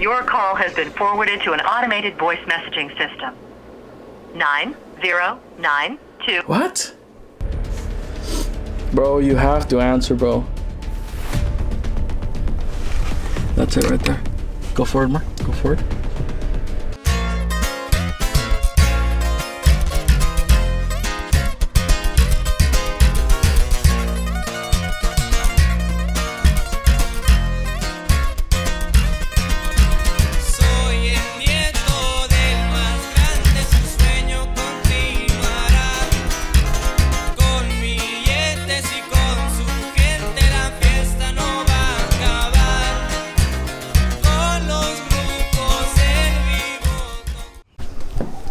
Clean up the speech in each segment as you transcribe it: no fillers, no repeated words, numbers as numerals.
Your call has been forwarded to an automated voice messaging system. 9092. What? Bro, you have to answer, bro. That's it right there. Go forward, Mark. Go forward.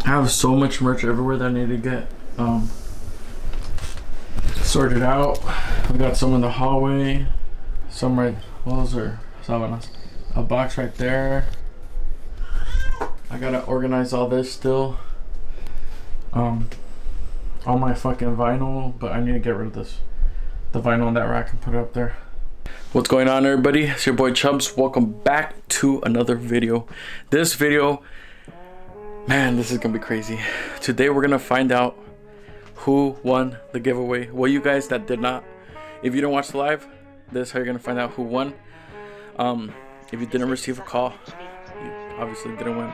I have so much merch everywhere that I need to get sorted out. We got some in the hallway, some right, those are sábanas. A box right there. I gotta organize all this still. All my fucking vinyl, but I need to get rid of this. The vinyl in that rack and put it up there. What's going on, everybody? It's your boy Chubbs. Welcome back to another video. This video, man, this is gonna be crazy. Today we're gonna find out who won the giveaway. Well, you guys that did not, if you didn't watch the live, this is how you're gonna find out who won. If you didn't receive a call, you obviously didn't win.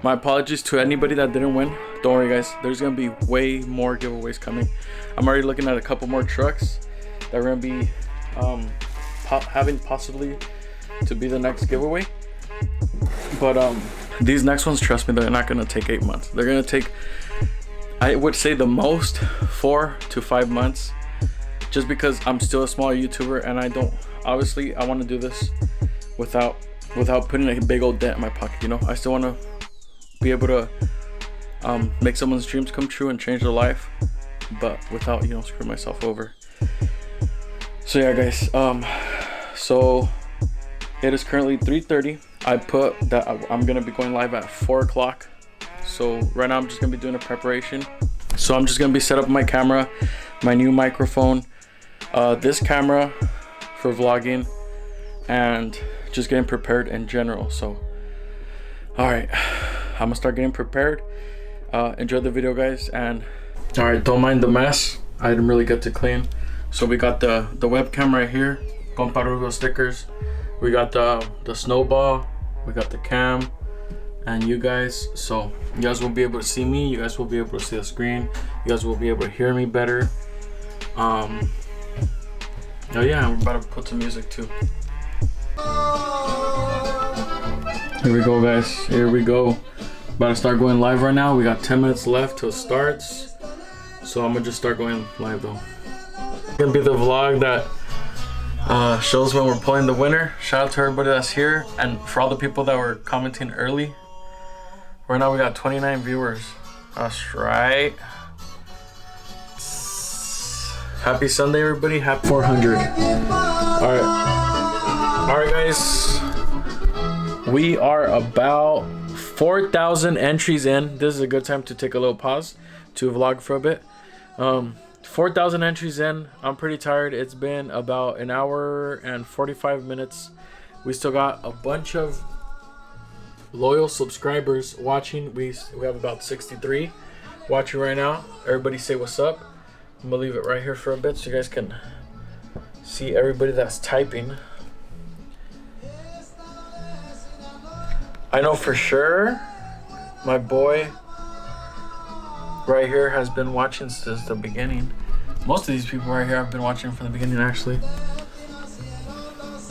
My apologies to anybody that didn't win. Don't worry, guys, there's gonna be way more giveaways coming. I'm already looking at a couple more trucks that are gonna be having possibly to be the next giveaway. But these next ones, trust me, they're not gonna take 8 months. They're gonna take, I would say, the most 4 to 5 months, just because I'm still a small YouTuber and I don't, obviously I want to do this without putting a big old dent in my pocket, you know. I still want to be able to make someone's dreams come true and change their life, but without, you know, screwing myself over. So yeah, guys, so it is currently 3:30. I put that I'm gonna be going live at 4 o'clock. So right now I'm just gonna be doing a preparation. So I'm just gonna be set up my camera, my new microphone, this camera for vlogging, and just getting prepared in general. So all right, I'm gonna start getting prepared. Enjoy the video, guys, and all right, don't mind the mess. I didn't really get to clean. So we got the webcam right here, Comparugo stickers. We got the snowball, we got the cam, and you guys. So you guys will be able to see me, you guys will be able to see the screen, you guys will be able to hear me better. Oh yeah, we're about to put some music too. Here we go, guys, here we go. About to start going live right now. We got 10 minutes left till it starts, so I'm gonna just start going live though. It's gonna be the vlog that shows when we're pulling the winner. Shout out to everybody that's here, and for all the people that were commenting early. Right now we got 29 viewers. That's right. Happy Sunday, everybody. Happy 400. All right, guys. We are about 4,000 entries in. This is a good time to take a little pause to vlog for a bit. 4,000 entries in. I'm pretty tired. It's been about an hour and 45 minutes. We still got a bunch of loyal subscribers watching. We have about 63 watching right now. Everybody say what's up. I'm gonna leave it right here for a bit so you guys can see everybody that's typing. I know for sure my boy right here has been watching since the beginning. Most of these people right here have been watching from the beginning, actually.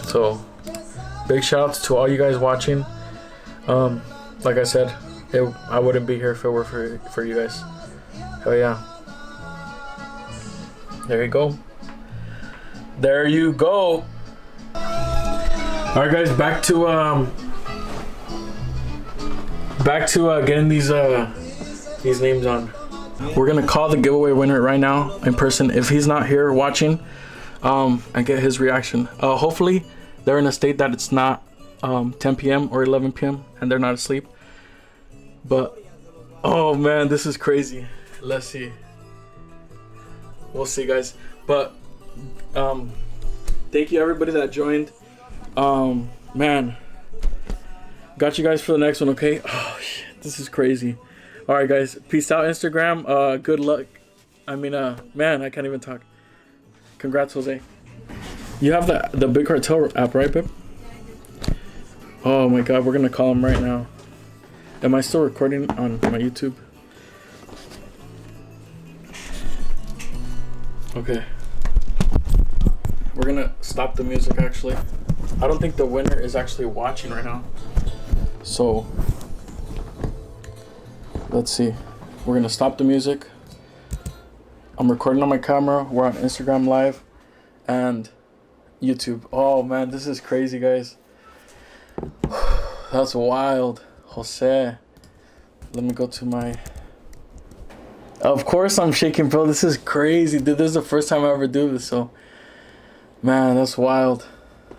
So big shout outs to all you guys watching. Like I said, I wouldn't be here if it were for you guys. Hell yeah. There you go. There you go. All right, guys, back to getting these names on. We're gonna call the giveaway winner right now in person if he's not here watching, and get his reaction. Hopefully they're in a state that it's not 10 p.m. or 11 p.m. and they're not asleep. But oh man, this is crazy. Let's see. We'll see, guys. But thank you everybody that joined. Man, Got you guys for the next one, okay? Oh shit, this is crazy. All right, guys, peace out, Instagram. Good luck. I mean, man, I can't even talk. Congrats, Jose. You have the Big Cartel app, right, babe? Oh my God, we're gonna call him right now. Am I still recording on my YouTube? Okay. We're gonna stop the music, actually. I don't think the winner is actually watching right now. So, let's see. We're gonna stop the music. I'm recording on my camera. We're on Instagram Live and YouTube. Oh man, this is crazy, guys. That's wild. Jose. Let me go to my... Of course I'm shaking, bro. This is crazy, dude. This is the first time I ever do this, so... Man, that's wild.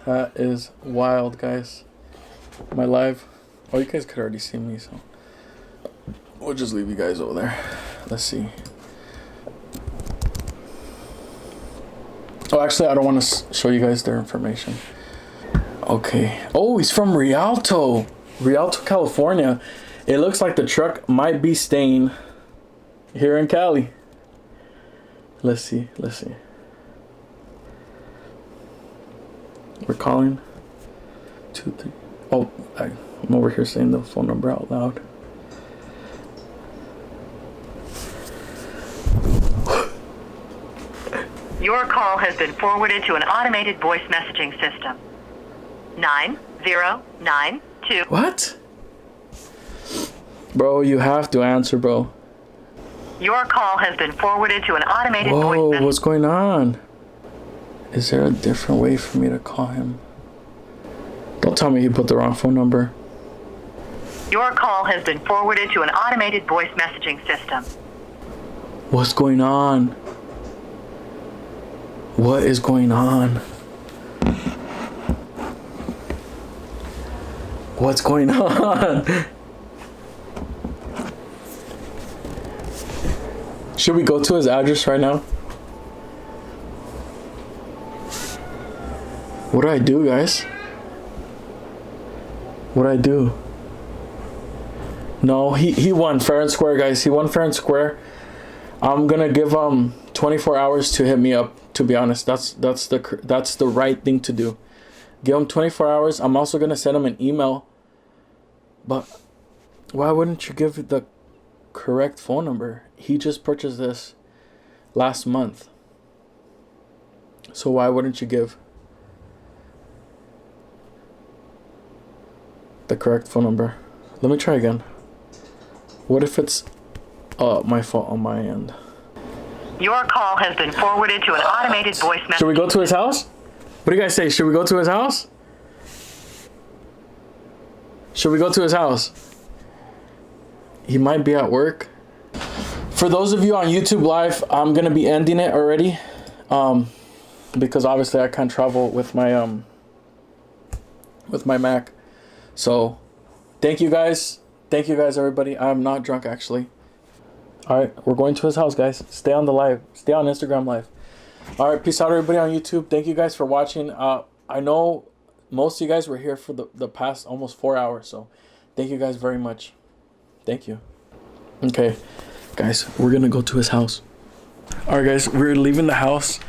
That is wild, guys. My live... Oh, you guys could already see me, so... We'll just leave you guys over there. Let's see. Oh, actually, I don't want to show you guys their information. Okay. Oh, he's from Rialto, California. It looks like the truck might be staying here in Cali. Let's see. We're calling. 2, 3. Oh, I'm over here saying the phone number out loud. Your call has been forwarded to an automated voice messaging system. 9092. What? Bro, you have to answer, bro. Your call has been forwarded to an automated voice Whoa, messaging. what's going on? Is there a different way for me to call him? Don't tell me he put the wrong phone number. Your call has been forwarded to an automated voice messaging system. What's going on? What is going on? What's going on? Should we go to his address right now? What do I do, guys? What do I do? No, he won fair and square, guys. He won fair and square. I'm gonna give 24 hours to hit me up. To be honest, that's the right thing to do. Give him 24 hours. I'm also gonna send him an email. But why wouldn't you give the correct phone number? He just purchased this last month. So why wouldn't you give the correct phone number? Let me try again. What if it's my fault on my end? Your call has been forwarded to an automated voice message. Should we go to his house? What do you guys say? Should we go to his house? Should we go to his house? He might be at work. For those of you on YouTube Live, I'm gonna be ending it already, because obviously I can't travel with my Mac. So, thank you guys, everybody. I'm not drunk actually. All right, we're going to his house, guys. Stay on the live. Stay on Instagram Live. All right, peace out, everybody on YouTube. Thank you guys for watching. I know most of you guys were here for the past almost 4 hours, so thank you guys very much. Thank you. Okay, guys, we're gonna go to his house. All right, guys, we're leaving the house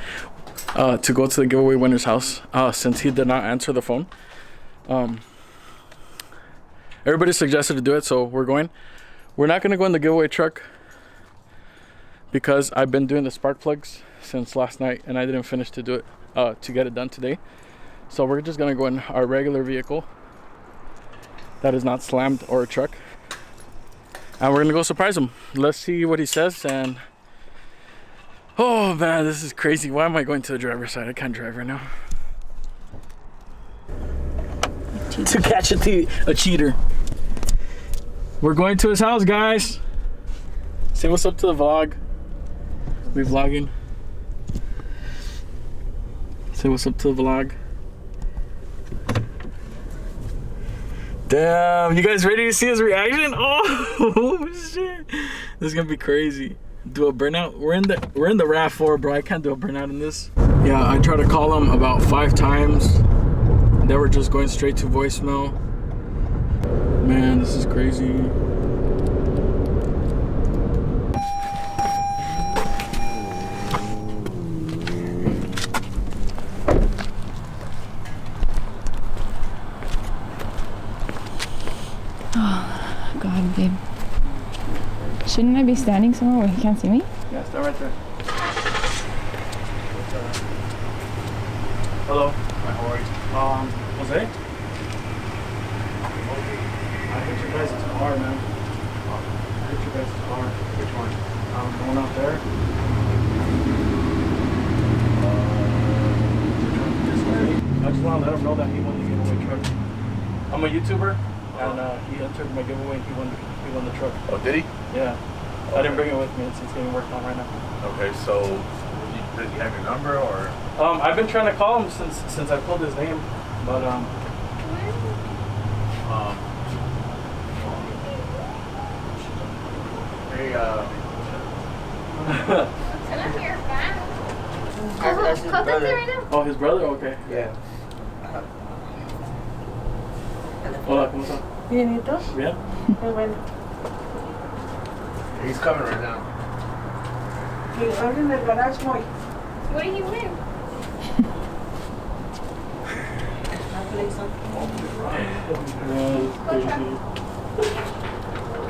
to go to the giveaway winner's house since he did not answer the phone. Everybody suggested to do it, so we're going. We're not gonna go in the giveaway truck because I've been doing the spark plugs since last night and I didn't finish to do it to get it done today. So we're just gonna go in our regular vehicle that is not slammed or a truck, and we're gonna go surprise him. Let's see what he says. And oh man, this is crazy. Why am I going to the driver's side? I can't drive right now. To catch a cheater. We're going to his house, guys. Say what's up to the vlog. We vlogging. Say what's up to the vlog. Damn, you guys ready to see his reaction? Oh shit. This is gonna be crazy. Do a burnout. We're in the RAV4, bro. I can't do a burnout in this. Yeah, I tried to call him about 5 times. They were just going straight to voicemail. Man, this is crazy. God, babe. Shouldn't I be standing somewhere where he can't see me? Yeah, stay right there. Hello. Hi, how are you? Jose? I hit your guys' car, man. I hit your guys' car. Which one? The one out there. This way. I just want to let him know that he won the giveaway truck. I'm a YouTuber, and he entered my giveaway and he won the truck. Oh, did he? Yeah. I didn't bring it with me. It's getting worked on right now. Okay, so does he have your number or? I've been trying to call him since I pulled his name, but Hey, That's his brother. oh, his brother? Okay. Yeah. Hola, ¿cómo está? Bienito. Bien. Qué bueno. he's coming right now. Que abren el garage muy. Where do you live?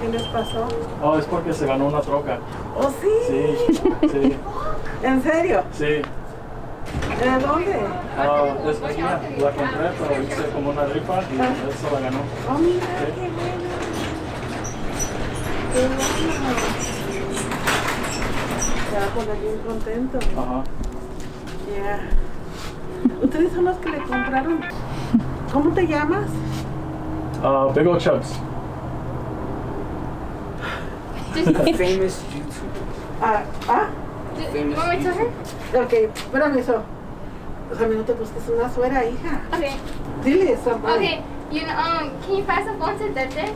¿Qué les pasó? Oh, es porque se ganó una troca. ¿Oh, sí? Sí, sí, ¿En serio? sí. ¿De dónde? Es mía, la compré, pero hice como una rifa y él se la ganó. Oh, mira, Sí. qué bueno. Qué bueno. Se va a poner bien contento. Ajá. Yeah. ¿Ustedes son los que le compraron? ¿Cómo te llamas? Big old Chubbs. Famous YouTuber. You want me to tell her? Ok, espérame eso. O sea, no te busques una suera, hija. Okay. Dile eso. Okay. You know, can you pass the phone to Didnt?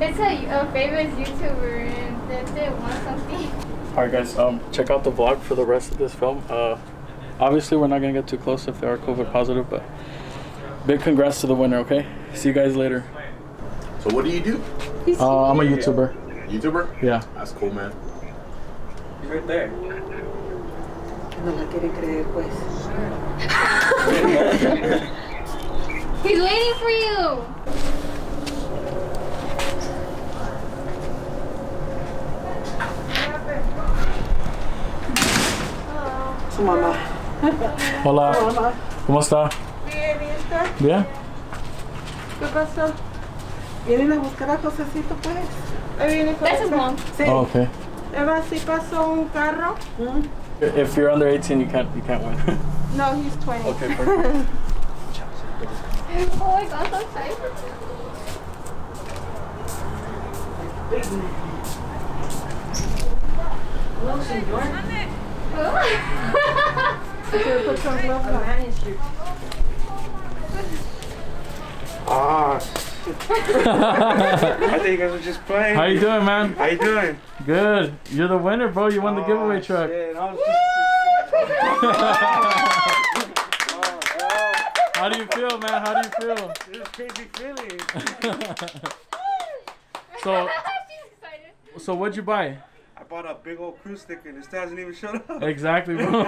It's a famous YouTuber and Didnt wants something. Alright guys, check out the vlog for the rest of this film. Obviously we're not gonna get too close if they are COVID positive, but big congrats to the winner, okay? See you guys later. So what do you do? I'm a YouTuber. YouTuber? Yeah. That's cool, man. He's right there. No la quiere creer, pues. He's waiting for you. Su mamá. Hola, Su mamá. ¿cómo está? Bien, ¿y está? Bien? ¿Qué pasó? ¿Vienen a buscar a Josecito, pues? Ahí viene That's his mom. Sí. Oh, okay. Eva, ¿sí pasó un carro? If you're under 18, you can't win. No, he's 20. Okay, perfect. Oh my God, so excited. Put some gloves on. Ah, shit. I think you guys were just playing. How you doing, man? How you doing? Good. You're the winner, bro. You won the giveaway truck. Shit, I was just... How do you feel, man? How do you feel? This is crazy feeling. So, She's excited. so what'd you buy? I bought a big old cruise sticker and it still hasn't even showed up. Exactly, bro.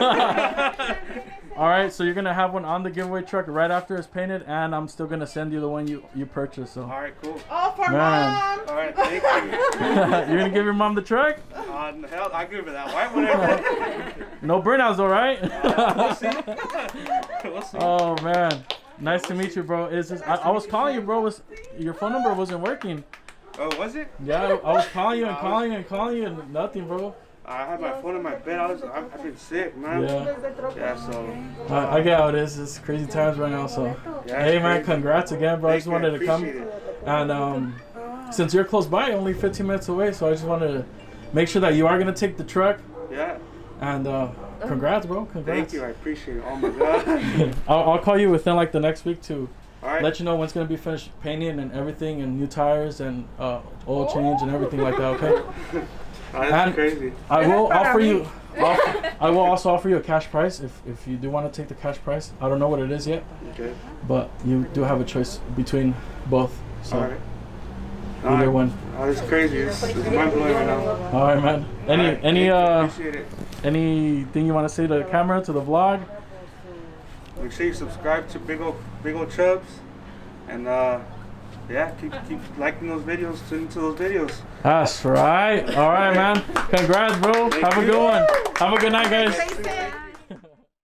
All right, so you're gonna have one on the giveaway truck right after it's painted, and I'm still gonna send you the one you purchased. So, All right, cool. Oh, for Man. mom! All right, thank you. you're gonna give your mom the truck? Hell, I agree with that. Why? Whatever. No burnouts, all right? We'll see. We'll see. Oh man, nice to meet you, bro. Is this? I was calling you, bro. Your phone number wasn't working? Oh, was it? Yeah, I was calling you and calling you and calling you and nothing, bro. I had my phone in my bed. I've been sick, man. Yeah, Yeah, so. I get how it is. It's crazy times right now. So, Yeah, hey it's man, crazy. congrats again, bro. I just Thank you, wanted to come, appreciate it. and since you're close by, only 15 minutes away, so I just wanted to make sure that you are gonna take the truck. Yeah. And congrats, bro. Congrats. Thank you. I appreciate it. Oh my God. I'll call you within like the next week to All right. let you know when it's gonna be finished painting and everything, and new tires and oil change and everything like that. Okay. That's And crazy. I will offer you. I will also offer you a cash price if you do want to take the cash price. I don't know what it is yet, Okay. but you do have a choice between both. So Alright. either one. Oh, it's crazy. It's mind blowing right now. All right, man. Appreciate it. Anything you want to say to the camera, to the vlog? Make sure you subscribe to Big Ol' Chubs, and yeah, keep liking those videos, tuning to those videos. That's right. All right, man. Congrats, bro. Have a good one. Have a good night, guys.